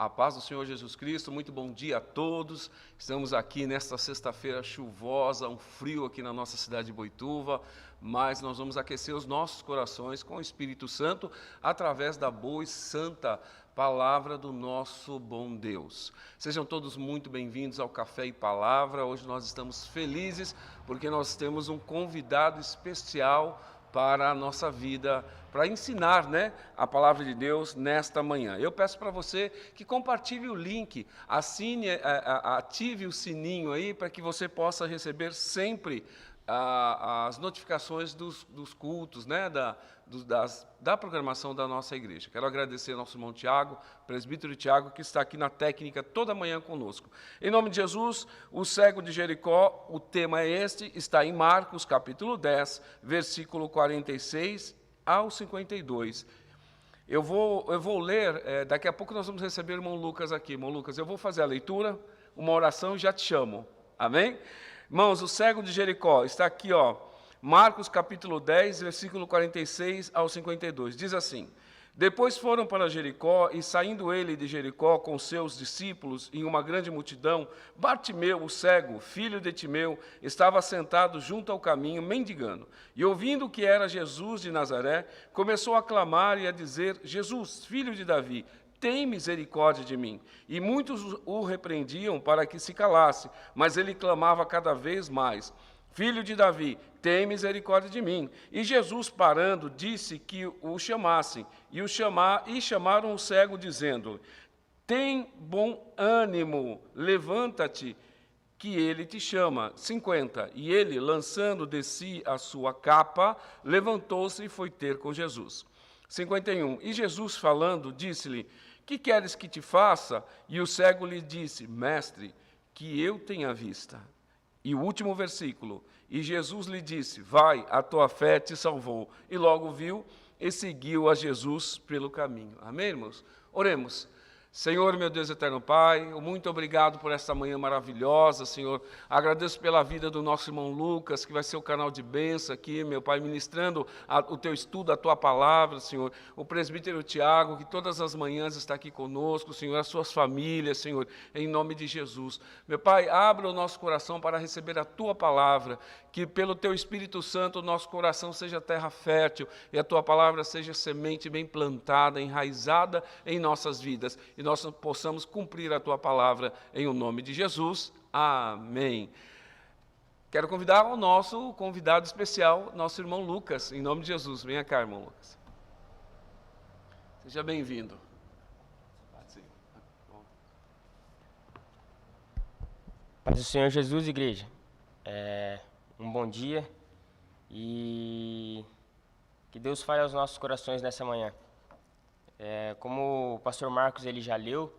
A paz do Senhor Jesus Cristo, muito bom dia a todos. Estamos aqui nesta sexta-feira chuvosa, um frio aqui na nossa cidade de Boituva, mas nós vamos aquecer os nossos corações com o Espírito Santo através da boa e santa palavra do nosso bom Deus. Sejam todos muito bem-vindos ao Café e Palavra. Hoje nós estamos felizes porque nós temos um convidado especial para a nossa vida, para ensinar, a palavra de Deus nesta manhã. Eu peço para você que compartilhe o link, assine, ative o sininho aí, para que você possa receber sempre as notificações dos cultos, da programação da nossa igreja. Quero agradecer ao nosso irmão Tiago, presbítero Tiago, que está aqui na técnica toda manhã conosco. Em nome de Jesus, o cego de Jericó, o tema é este, está em Marcos, capítulo 10, versículo 46 ao 52. Eu vou ler, daqui a pouco nós vamos receber o irmão Lucas aqui. Irmão Lucas, eu vou fazer a leitura, uma oração e já te chamo. Amém? Irmãos, o cego de Jericó, está aqui, Marcos capítulo 10, versículo 46 ao 52, diz assim: Depois foram para Jericó, e saindo ele de Jericó com seus discípulos e uma grande multidão, Bartimeu, o cego, filho de Timeu, estava sentado junto ao caminho, mendigando. E ouvindo que era Jesus de Nazaré, começou a clamar e a dizer: Jesus, filho de Davi, tem misericórdia de mim. E muitos o repreendiam para que se calasse, mas ele clamava cada vez mais: Filho de Davi, tem misericórdia de mim. E Jesus, parando, disse que o chamassem, e chamaram o cego, dizendo: Tem bom ânimo, levanta-te, que ele te chama. 50. E ele, lançando de si a sua capa, levantou-se e foi ter com Jesus. 51. E Jesus, falando, disse-lhe: Que queres que te faça? E o cego lhe disse: Mestre, que eu tenha vista. E o último versículo: E Jesus lhe disse: Vai, a tua fé te salvou. E logo viu e seguiu a Jesus pelo caminho. Amém, irmãos? Oremos. Senhor, meu Deus eterno Pai, muito obrigado por esta manhã maravilhosa, Senhor. Agradeço pela vida do nosso irmão Lucas, que vai ser o canal de bênção aqui, meu Pai, ministrando o teu estudo, a tua palavra, Senhor. O presbítero Tiago, que todas as manhãs está aqui conosco, Senhor, as suas famílias, Senhor, em nome de Jesus. Meu Pai, abra o nosso coração para receber a tua palavra, que pelo teu Espírito Santo o nosso coração seja terra fértil e a tua palavra seja semente bem plantada, enraizada em nossas vidas. E nós possamos cumprir a tua palavra em o nome de Jesus. Amém. Quero convidar o nosso convidado especial, nosso irmão Lucas, em nome de Jesus. Venha cá, irmão Lucas. Seja bem-vindo. Paz do Senhor Jesus, igreja. Um bom dia e que Deus fale aos nossos corações nessa manhã. Como o pastor Marcos ele já leu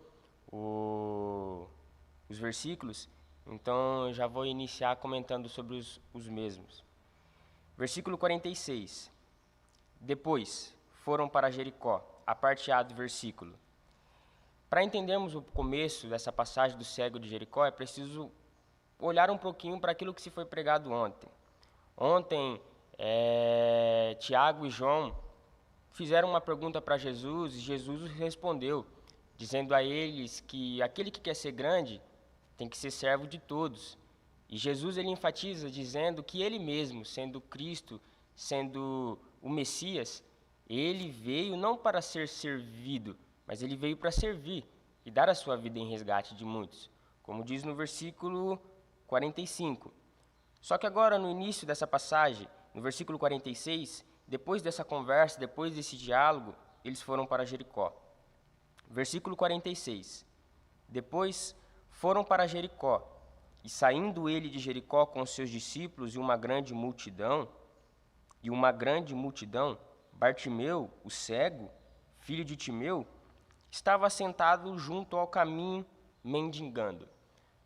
os versículos, então eu já vou iniciar comentando sobre os mesmos. Versículo 46. Depois foram para Jericó, a parte A do versículo. Para entendermos o começo dessa passagem do cego de Jericó, é preciso olhar um pouquinho para aquilo que se foi pregado ontem. Ontem, Tiago e João fizeram uma pergunta para Jesus e Jesus respondeu, dizendo a eles que aquele que quer ser grande tem que ser servo de todos. E Jesus ele enfatiza dizendo que ele mesmo, sendo Cristo, sendo o Messias, ele veio não para ser servido, mas ele veio para servir e dar a sua vida em resgate de muitos, como diz no versículo 45. Só que agora, no início dessa passagem, no versículo 46, depois dessa conversa, depois desse diálogo, eles foram para Jericó. Versículo 46. Depois foram para Jericó, e saindo ele de Jericó com seus discípulos e uma grande multidão, Bartimeu, o cego, filho de Timeu, estava sentado junto ao caminho, mendigando.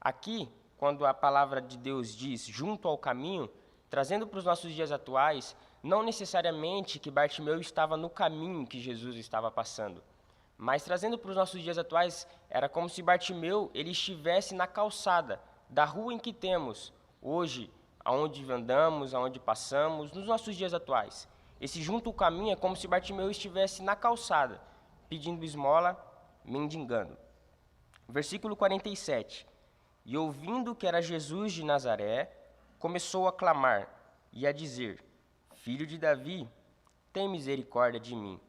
Aqui, quando a palavra de Deus diz junto ao caminho, trazendo para os nossos dias atuais, não necessariamente que Bartimeu estava no caminho que Jesus estava passando, mas trazendo para os nossos dias atuais, era como se Bartimeu ele estivesse na calçada da rua em que temos hoje, aonde andamos, aonde passamos, nos nossos dias atuais. Esse junto ao caminho é como se Bartimeu estivesse na calçada, pedindo esmola, mendigando. Versículo 47. E ouvindo que era Jesus de Nazaré, começou a clamar e a dizer: Filho de Davi, tem misericórdia de mim.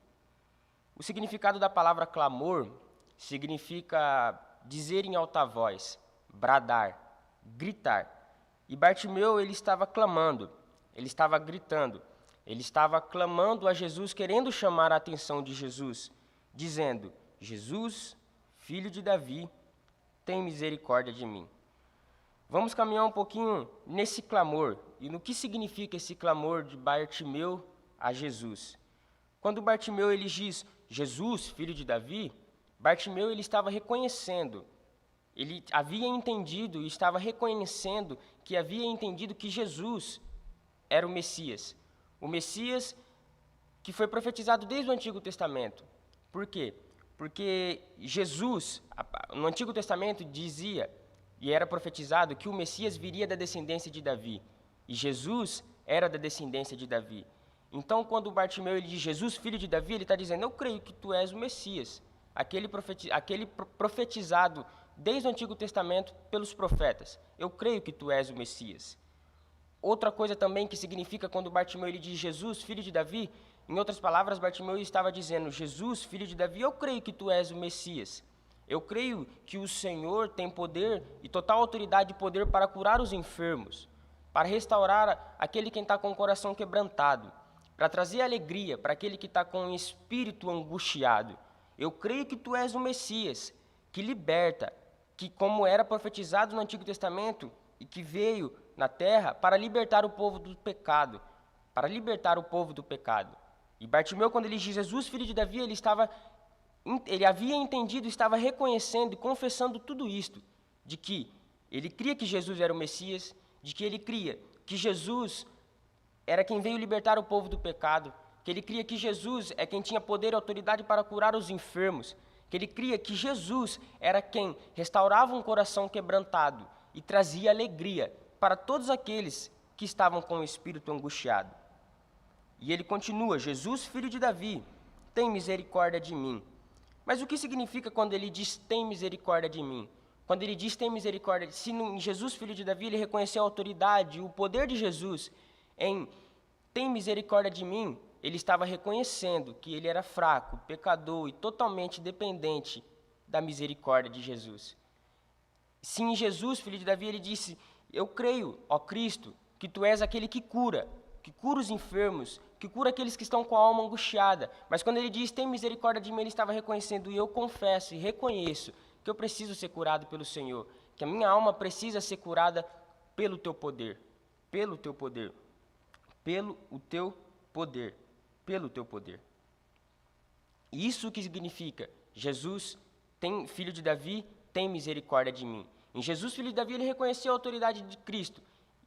O significado da palavra clamor significa dizer em alta voz, bradar, gritar. E Bartimeu, ele estava clamando, ele estava gritando, ele estava clamando a Jesus, querendo chamar a atenção de Jesus, dizendo: Jesus, filho de Davi, tem misericórdia de mim. Vamos caminhar um pouquinho nesse clamor e no que significa esse clamor de Bartimeu a Jesus. Quando Bartimeu ele diz Jesus, filho de Davi, Bartimeu ele estava reconhecendo, ele havia entendido e estava reconhecendo que havia entendido que Jesus era o Messias que foi profetizado desde o Antigo Testamento. Por quê? Porque Jesus, no Antigo Testamento, dizia e era profetizado que o Messias viria da descendência de Davi. E Jesus era da descendência de Davi. Então, quando Bartimeu ele diz Jesus, filho de Davi, ele está dizendo: eu creio que tu és o Messias, aquele profetizado desde o Antigo Testamento pelos profetas. Eu creio que tu és o Messias. Outra coisa também que significa quando Bartimeu ele diz Jesus, filho de Davi, em outras palavras, Bartimeu estava dizendo: Jesus, filho de Davi, eu creio que tu és o Messias. Eu creio que o Senhor tem poder e total autoridade e poder para curar os enfermos, para restaurar aquele que está com o coração quebrantado, para trazer alegria para aquele que está com o espírito angustiado. Eu creio que tu és o Messias, que liberta, que como era profetizado no Antigo Testamento e que veio na terra para libertar o povo do pecado, E Bartimeu, quando ele diz Jesus, filho de Davi, ele havia entendido, estava reconhecendo e confessando tudo isto, de que ele cria que Jesus era o Messias, de que ele cria que Jesus era quem veio libertar o povo do pecado, que ele cria que Jesus é quem tinha poder e autoridade para curar os enfermos, que ele cria que Jesus era quem restaurava um coração quebrantado e trazia alegria para todos aqueles que estavam com o espírito angustiado. E ele continua: Jesus, filho de Davi, tem misericórdia de mim. Mas o que significa quando ele diz tem misericórdia de mim? Quando ele diz tem misericórdia, se em Jesus, filho de Davi, ele reconheceu a autoridade, o poder de Jesus em tem misericórdia de mim, ele estava reconhecendo que ele era fraco, pecador e totalmente dependente da misericórdia de Jesus. Se em Jesus, filho de Davi, ele disse: eu creio, ó Cristo, que tu és aquele que cura os enfermos, que cura aqueles que estão com a alma angustiada. Mas quando ele diz, tem misericórdia de mim, ele estava reconhecendo, e eu confesso e reconheço que eu preciso ser curado pelo Senhor, que a minha alma precisa ser curada pelo teu poder, pelo teu poder. Isso que significa, Jesus, filho de Davi, tem misericórdia de mim. Em Jesus, filho de Davi, ele reconheceu a autoridade de Cristo.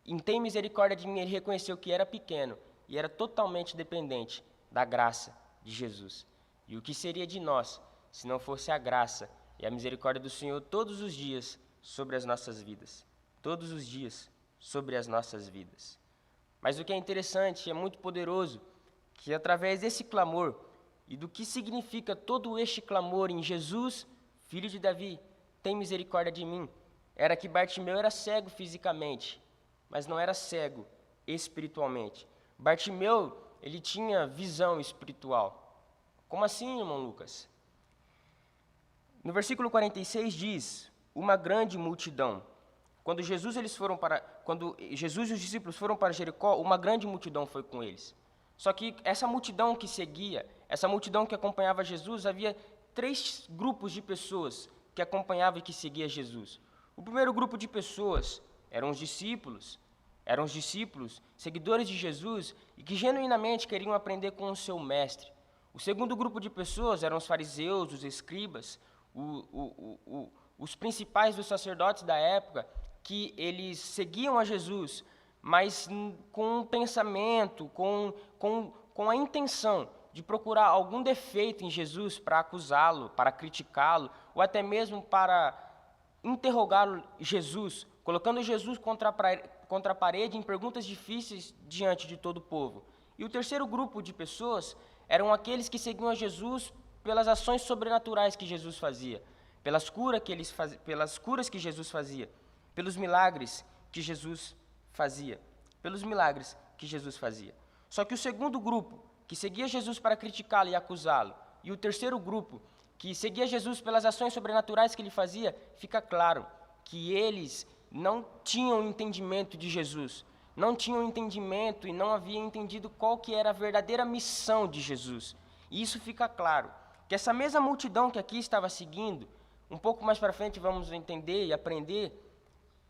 Em tem misericórdia de mim, ele reconheceu que era pequeno e era totalmente dependente da graça de Jesus. E o que seria de nós, se não fosse a graça e a misericórdia do Senhor todos os dias sobre as nossas vidas? Todos os dias sobre as nossas vidas. Mas o que é interessante, é muito poderoso, que através desse clamor e do que significa todo este clamor em Jesus, filho de Davi, tem misericórdia de mim, era que Bartimeu era cego fisicamente, mas não era cego espiritualmente. Bartimeu, ele tinha visão espiritual. Como assim, irmão Lucas? No versículo 46 diz, uma grande multidão. Quando Jesus e os discípulos foram para Jericó, uma grande multidão foi com eles. Só que essa multidão que seguia, essa multidão que acompanhava Jesus, havia 3 grupos de pessoas que acompanhavam e que seguiam Jesus. O primeiro grupo de pessoas eram os discípulos, seguidores de Jesus e que genuinamente queriam aprender com o seu mestre. O segundo grupo de pessoas eram os fariseus, os escribas, os principais dos sacerdotes da época, que eles seguiam a Jesus, mas com um pensamento, com a intenção de procurar algum defeito em Jesus para acusá-lo, para criticá-lo, ou até mesmo para interrogar Jesus, colocando Jesus contra a parede em perguntas difíceis diante de todo o povo. E o terceiro grupo de pessoas eram aqueles que seguiam a Jesus pelas ações sobrenaturais que Jesus fazia. pelas curas que Jesus fazia, pelos milagres que Jesus fazia, Só que o segundo grupo, que seguia Jesus para criticá-lo e acusá-lo, e o terceiro grupo, que seguia Jesus pelas ações sobrenaturais que ele fazia, fica claro que eles não tinham entendimento de Jesus, não tinham entendimento e não haviam entendido qual que era a verdadeira missão de Jesus. E isso fica claro, que essa mesma multidão que aqui estava seguindo, um pouco mais para frente vamos entender e aprender,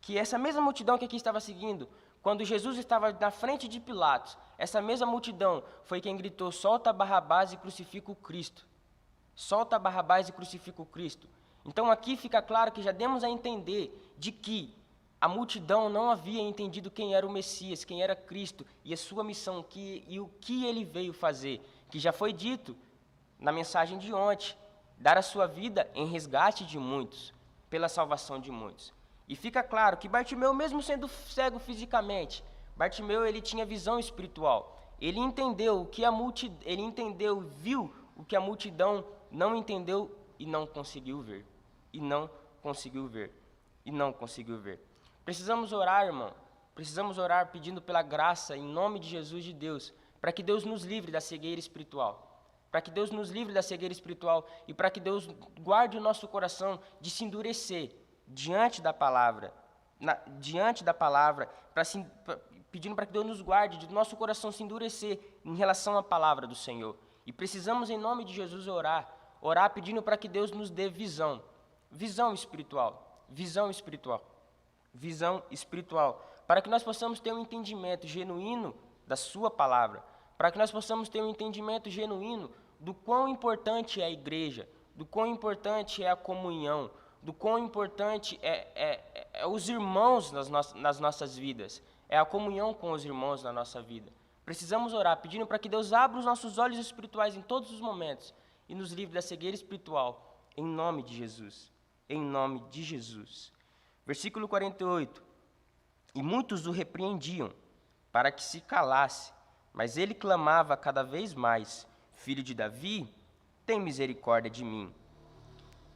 que essa mesma multidão que aqui estava seguindo, quando Jesus estava na frente de Pilatos, essa mesma multidão foi quem gritou: solta Barrabás e crucifica o Cristo. Solta Barrabás e crucifica o Cristo. Então aqui fica claro que já demos a entender de que a multidão não havia entendido quem era o Messias, quem era Cristo e a sua missão e o que ele veio fazer, que já foi dito na mensagem de ontem, dar a sua vida em resgate de muitos, pela salvação de muitos. E fica claro que Bartimeu, mesmo sendo cego fisicamente, Bartimeu ele tinha visão espiritual. Ele entendeu viu o que a multidão não entendeu e não conseguiu ver. Precisamos orar, irmão. Precisamos orar pedindo pela graça, em nome de Jesus de Deus, para que Deus nos livre da cegueira espiritual. E para que Deus guarde o nosso coração de se endurecer diante da palavra, pedindo para que Deus nos guarde de nosso coração se endurecer em relação à palavra do Senhor. E precisamos, em nome de Jesus, orar pedindo para que Deus nos dê visão espiritual, para que nós possamos ter um entendimento genuíno da sua palavra, para que nós possamos ter um entendimento genuíno do quão importante é a igreja, do quão importante é a comunhão, do quão importante é os irmãos nas nossas vidas, é a comunhão com os irmãos na nossa vida. Precisamos orar pedindo para que Deus abra os nossos olhos espirituais em todos os momentos e nos livre da cegueira espiritual, em nome de Jesus. Versículo 48. E muitos o repreendiam para que se calasse, mas ele clamava cada vez mais: Filho de Davi, tem misericórdia de mim.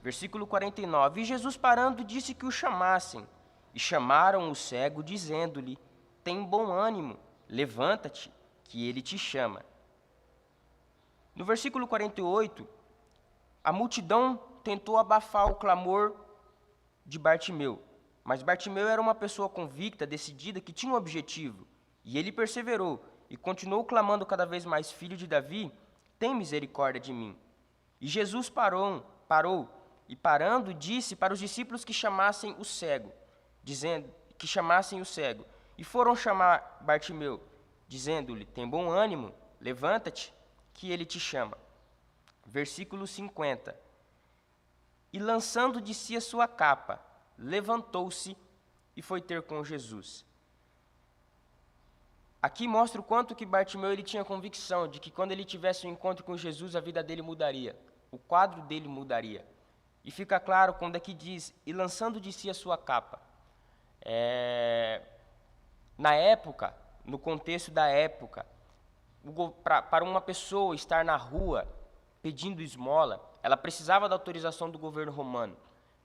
Versículo 49. E Jesus, parando, disse que o chamassem. E chamaram o cego, dizendo-lhe: tem bom ânimo, levanta-te, que ele te chama. No versículo 48, a multidão tentou abafar o clamor de Bartimeu. Mas Bartimeu era uma pessoa convicta, decidida, que tinha um objetivo. E ele perseverou e continuou clamando cada vez mais: Filho de Davi, tem misericórdia de mim. E Jesus parou e, parando, disse para os discípulos que chamassem o cego, e foram chamar Bartimeu, dizendo-lhe: tem bom ânimo, levanta-te, que ele te chama. Versículo 50. E lançando de si a sua capa, levantou-se e foi ter com Jesus. Aqui mostra o quanto que Bartimeu ele tinha convicção de que quando ele tivesse um encontro com Jesus, a vida dele mudaria, o quadro dele mudaria. E fica claro quando aqui diz: e lançando de si a sua capa. Na época, no contexto da época, para uma pessoa estar na rua pedindo esmola, ela precisava da autorização do governo romano.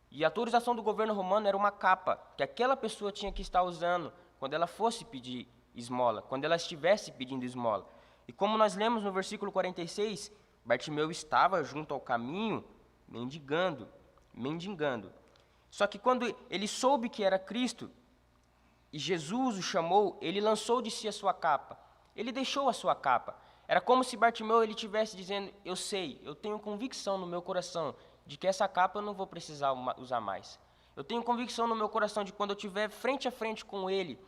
E a autorização do governo romano era uma capa que aquela pessoa tinha que estar usando quando ela fosse pedir esmola, quando ela estivesse pedindo esmola. E como nós lemos no versículo 46, Bartimeu estava junto ao caminho, mendigando. Só que quando ele soube que era Cristo, e Jesus o chamou, ele lançou de si a sua capa. Ele deixou a sua capa. Era como se Bartimeu ele estivesse dizendo: eu tenho convicção no meu coração de que essa capa eu não vou precisar usar mais. Eu tenho convicção no meu coração de que quando eu estiver frente a frente com ele,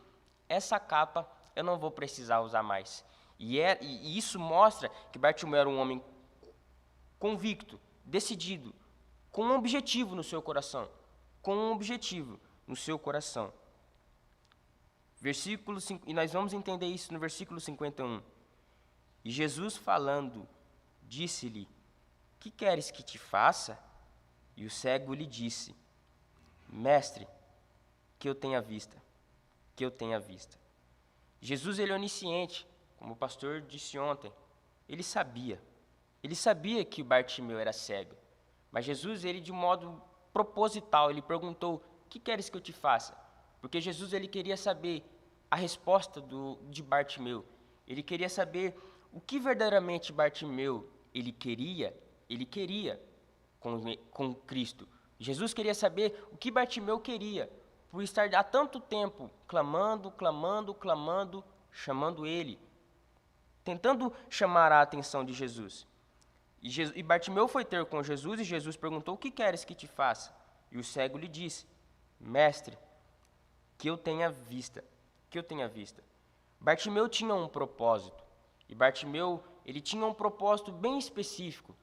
essa capa eu não vou precisar usar mais. E isso mostra que Bartimeu era um homem convicto, decidido, com um objetivo no seu coração. E nós vamos entender isso no versículo 51. E Jesus falando, disse-lhe: que queres que te faça? E o cego lhe disse: Mestre, que eu tenha vista. Jesus, ele é onisciente, como o pastor disse ontem. Ele sabia que Bartimeu era cego. Mas Jesus, ele de modo proposital. Ele perguntou: o que queres que eu te faça? Porque Jesus ele queria saber a resposta de Bartimeu. Ele queria saber o que verdadeiramente Bartimeu ele queria com Cristo. Jesus queria saber o que Bartimeu queria, por estar há tanto tempo clamando, chamando ele, tentando chamar a atenção de Jesus. E Bartimeu foi ter com Jesus e Jesus perguntou: o que queres que te faça? E o cego lhe disse: Mestre, que eu tenha vista, que eu tenha vista. Bartimeu tinha um propósito, e Bartimeu ele tinha um propósito bem específico.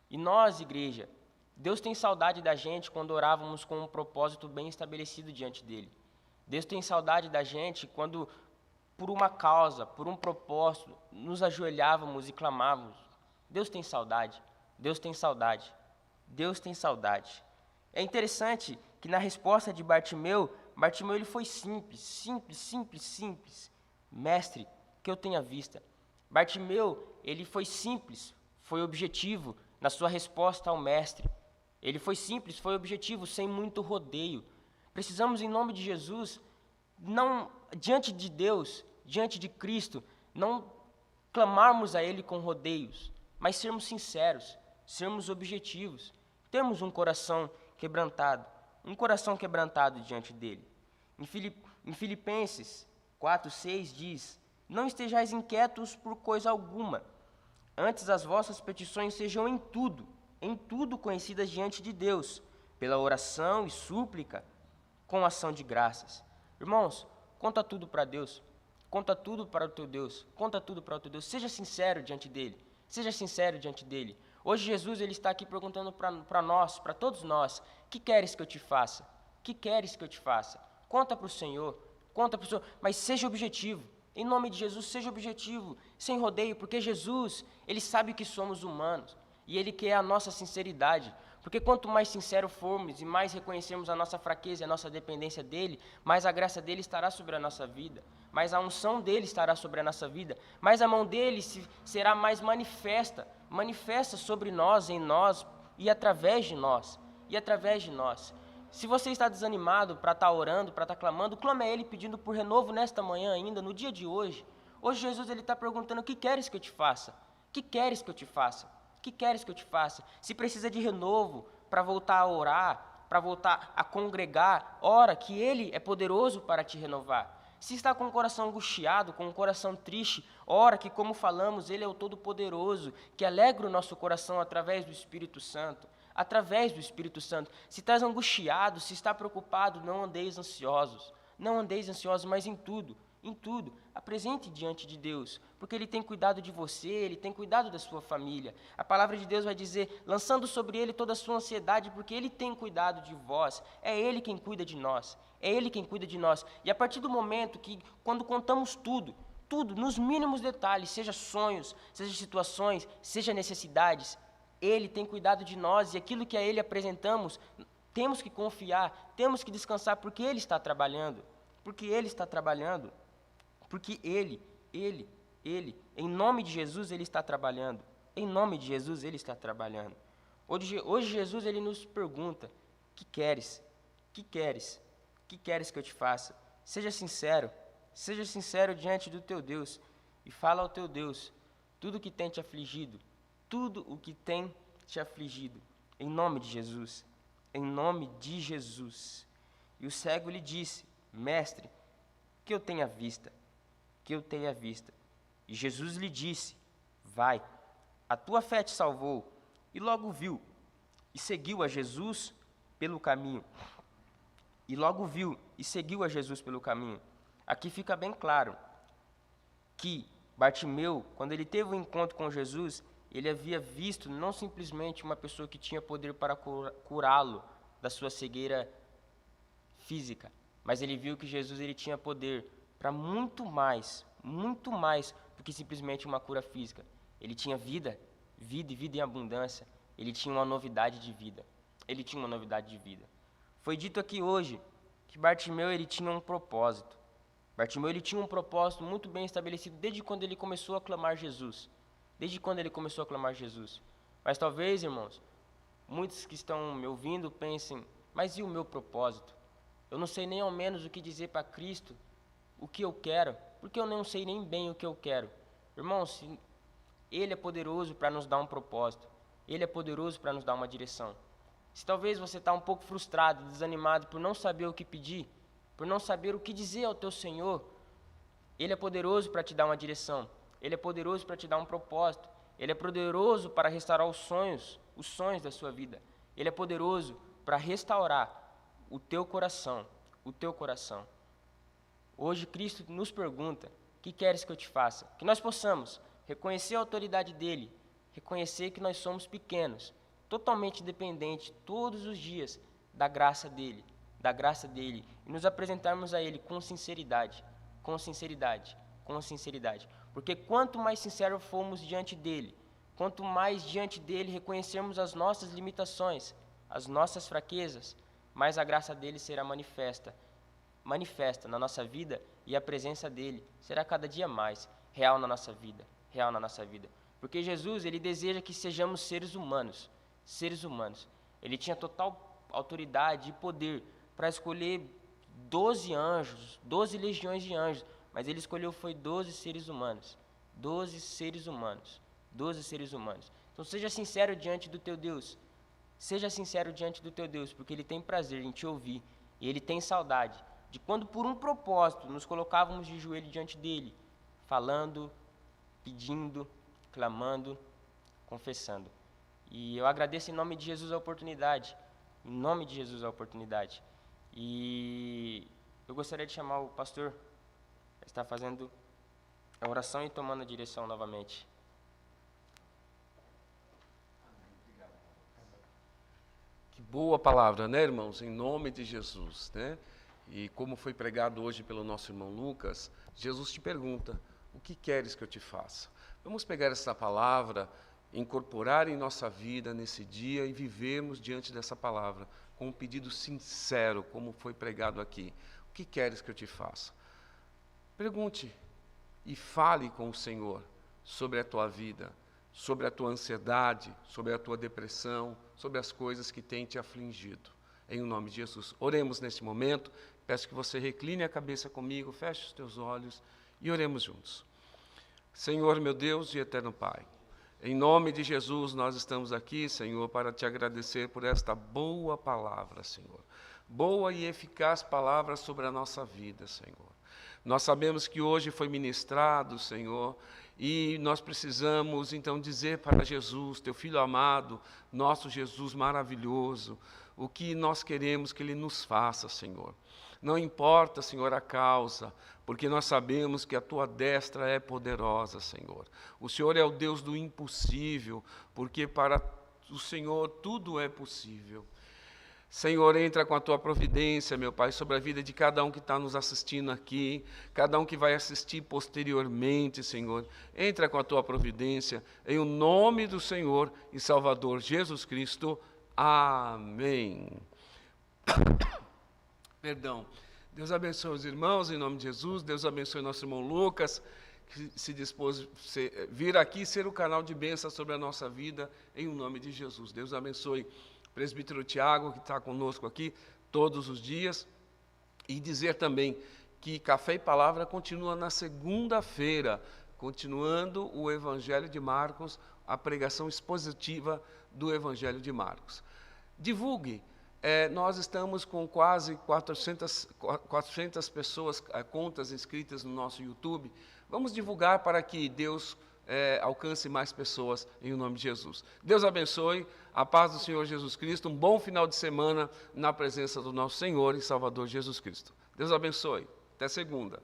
E nós, igreja, Deus tem saudade da gente quando orávamos com um propósito bem estabelecido diante dele. Deus tem saudade da gente quando, por uma causa, por um propósito, nos ajoelhávamos e clamávamos. Deus tem saudade, Deus tem saudade, Deus tem saudade. É interessante que na resposta de Bartimeu ele foi simples. Mestre, que eu tenha vista. Bartimeu, ele foi simples, foi objetivo na sua resposta ao mestre. Ele foi simples, foi objetivo, sem muito rodeio. Precisamos, em nome de Jesus, não diante de Deus, diante de Cristo, não clamarmos a Ele com rodeios, mas sermos sinceros, sermos objetivos, termos um coração quebrantado diante dEle. Em Filipenses 4:6 diz: Não estejais inquietos por coisa alguma, antes as vossas petições sejam em tudo conhecidas diante de Deus, pela oração e súplica, com ação de graças. Irmãos, conta tudo para Deus, conta tudo para o teu Deus, seja sincero diante dEle, Hoje Jesus ele está aqui perguntando para nós, para todos nós: que queres que eu te faça? Conta para o Senhor, mas seja objetivo. Em nome de Jesus, seja objetivo, sem rodeio, porque Jesus, ele sabe que somos humanos e ele quer a nossa sinceridade. Porque quanto mais sincero formos e mais reconhecermos a nossa fraqueza e a nossa dependência dele, mais a graça dele estará sobre a nossa vida, mais a unção dele estará sobre a nossa vida, mais a mão dele será mais manifesta sobre nós, em nós e através de nós. Se você está desanimado para estar orando, para estar clamando, clame a Ele pedindo por renovo nesta manhã ainda, no dia de hoje. Hoje Jesus ele está perguntando: o que queres que eu te faça? Se precisa de renovo para voltar a orar, para voltar a congregar, ora, que Ele é poderoso para te renovar. Se está com o coração angustiado, com o coração triste, ora, que como falamos, Ele é o Todo-Poderoso, que alegra o nosso coração através do Espírito Santo. Se estás angustiado, se está preocupado, não andeis ansiosos, mas em tudo, apresente diante de Deus, porque Ele tem cuidado de você, Ele tem cuidado da sua família. A palavra de Deus vai dizer: lançando sobre Ele toda a sua ansiedade, porque Ele tem cuidado de vós, é Ele quem cuida de nós, E a partir do momento que, quando contamos tudo, nos mínimos detalhes, seja sonhos, seja situações, seja necessidades, Ele tem cuidado de nós, e aquilo que a Ele apresentamos, temos que confiar, temos que descansar, porque Ele está trabalhando, porque Ele, em nome de Jesus, Ele está trabalhando, Hoje Jesus, Ele nos pergunta: que queres que eu te faça? Seja sincero diante do teu Deus, e fala ao teu Deus tudo o que tem te afligido, em nome de Jesus, E o cego lhe disse: Mestre, que eu tenha vista. E Jesus lhe disse: Vai, a tua fé te salvou. E logo viu, e seguiu a Jesus pelo caminho. Aqui fica bem claro que Bartimeu, quando ele teve um encontro com Jesus, ele havia visto não simplesmente uma pessoa que tinha poder para curá-lo da sua cegueira física, mas ele viu que Jesus ele tinha poder para muito mais do que simplesmente uma cura física. Ele tinha vida e vida em abundância. Ele tinha uma novidade de vida. Foi dito aqui hoje que Bartimeu ele tinha um propósito. Ele tinha um propósito muito bem estabelecido desde quando ele começou a clamar Jesus. Mas talvez, irmãos, muitos que estão me ouvindo pensem, mas e o meu propósito? Eu não sei nem ao menos o que dizer para Cristo, o que eu quero, porque eu não sei nem bem o que eu quero. Irmãos, Ele é poderoso para nos dar um propósito, Ele é poderoso para nos dar uma direção. Se talvez você está um pouco frustrado, desanimado por não saber o que pedir, por não saber o que dizer ao teu Senhor, Ele é poderoso para te dar uma direção, Ele é poderoso para te dar um propósito, Ele é poderoso para restaurar os sonhos da sua vida. Ele é poderoso para restaurar o teu coração, o teu coração. Hoje Cristo nos pergunta, o que queres que eu te faça? Que nós possamos reconhecer a autoridade dEle, reconhecer que nós somos pequenos, totalmente dependentes todos os dias da graça dEle, e nos apresentarmos a Ele com sinceridade, porque quanto mais sincero formos diante dEle, quanto mais diante dEle reconhecermos as nossas limitações, as nossas fraquezas, mais a graça dEle será manifesta na nossa vida, e a presença dEle será cada dia mais real na nossa vida, porque Jesus, Ele deseja que sejamos seres humanos. Ele tinha total autoridade e poder para escolher 12 anjos, 12 legiões de anjos, mas Ele escolheu foi 12 seres humanos. Então seja sincero diante do teu Deus. Porque Ele tem prazer em te ouvir. E Ele tem saudade de quando por um propósito nos colocávamos de joelho diante dEle, falando, pedindo, clamando, confessando. E eu agradeço em nome de Jesus a oportunidade. E eu gostaria de chamar o pastor que está fazendo a oração e tomando a direção novamente. Que boa palavra, né, irmãos? Em nome de Jesus, né? E como foi pregado hoje pelo nosso irmão Lucas, Jesus te pergunta, o que queres que eu te faça? Vamos pegar essa palavra, incorporar em nossa vida nesse dia e vivermos diante dessa palavra com um pedido sincero, como foi pregado aqui. O que queres que eu te faça? Pergunte e fale com o Senhor sobre a tua vida, sobre a tua ansiedade, sobre a tua depressão, sobre as coisas que têm te afligido. Em nome de Jesus. Oremos neste momento. Peço que você recline a cabeça comigo, feche os teus olhos e oremos juntos. Senhor, meu Deus e eterno Pai, em nome de Jesus nós estamos aqui, Senhor, para te agradecer por esta boa palavra, Senhor. Boa e eficaz palavra sobre a nossa vida, Senhor. Nós sabemos que hoje foi ministrado, Senhor, e nós precisamos então dizer para Jesus, teu Filho amado, nosso Jesus maravilhoso, o que nós queremos que Ele nos faça, Senhor. Não importa, Senhor, a causa, porque nós sabemos que a Tua destra é poderosa, Senhor. O Senhor é o Deus do impossível, porque para o Senhor tudo é possível. Senhor, entra com a Tua providência, meu Pai, sobre a vida de cada um que está nos assistindo aqui, cada um que vai assistir posteriormente, Senhor. Entra com a Tua providência, em o nome do Senhor e Salvador Jesus Cristo. Amém. Perdão. Deus abençoe os irmãos, em nome de Jesus. Deus abençoe nosso irmão Lucas, que se dispôs a vir aqui ser o canal de bênção sobre a nossa vida, em nome de Jesus. Deus abençoe o presbítero Tiago, que está conosco aqui todos os dias. E dizer também que Café e Palavra continua na segunda-feira, continuando o Evangelho de Marcos, a pregação expositiva do Evangelho de Marcos. Divulgue. Nós estamos com quase 400 pessoas, contas inscritas no nosso YouTube. Vamos divulgar para que Deus alcance mais pessoas em nome de Jesus. Deus abençoe, a paz do Senhor Jesus Cristo, um bom final de semana na presença do nosso Senhor e Salvador Jesus Cristo. Deus abençoe, até segunda.